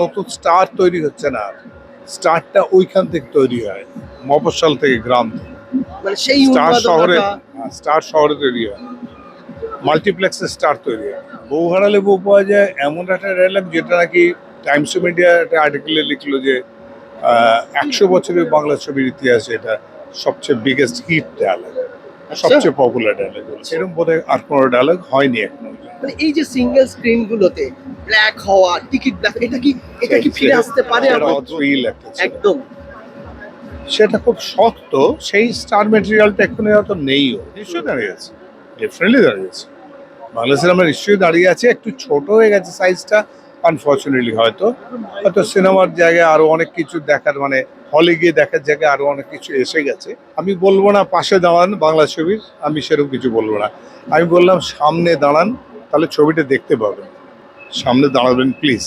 নতুন স্টার তৈরি হচ্ছে না, স্টারটা ওইখান থেকে তৈরি হয়, মফস্বল থেকে, গ্রাম থেকে। মানে সেই স্টার শহরে, উন্মাদনাটা স্টার শহরে তৈরি হয়, মাল্টিপ্লেক্সে স্টার তৈরি হয়। বউ হারালে বউ পাওয়া যায় এমন একটা ডায়লগ যেটা নাকি টাইমস অফ ইন্ডিয়া একটা আর্টিকেলে লিখলো যে 100 বছরের বাংলা ছবির ইতিহাসে এটা সবচেয়ে বিগেস্ট হিট ডায়লগ, সবচেয়ে পপুলার ডায়লগ। সেরকম বোধহয় আর কোনো ডায়লগ হয়নি এখনো। মানে এই যে সিঙ্গেল স্ক্রিন গুলোতে ব্ল্যাক হওয়া, টিকিট ব্ল্যাক, এটা কি ফিরে আসতে পারে আবার? থ্রিল একটা ছিল। একদম। সেটা খুব শক্ত, সেই স্টার ম্যাটেরিয়ালটা এক্ষুনি হয়তো নেইও। নিশ্চয়ই দাঁড়িয়ে আছে, ডেফিনেটলি দাঁড়িয়ে আছে। বাংলা সিনেমা নিশ্চয়ই দাঁড়িয়ে আছে, একটু ছোট হয়ে গেছে সাইজটা আনফর্চুনেটলি। হয়তো সিনেমার জায়গায় আরো অনেক কিছু দেখার, মানে হলে গিয়ে দেখার জায়গায় আরো অনেক কিছু এসে গেছে। আমি বলবো না পাশে দাঁড়ান বাংলা ছবির, আমি সেরকম কিছু বলবো না। আমি বললাম সামনে দাঁড়ান, তাহলে ছবিটা দেখতে পাবেন। সামনে দাঁড়াবেন প্লিজ।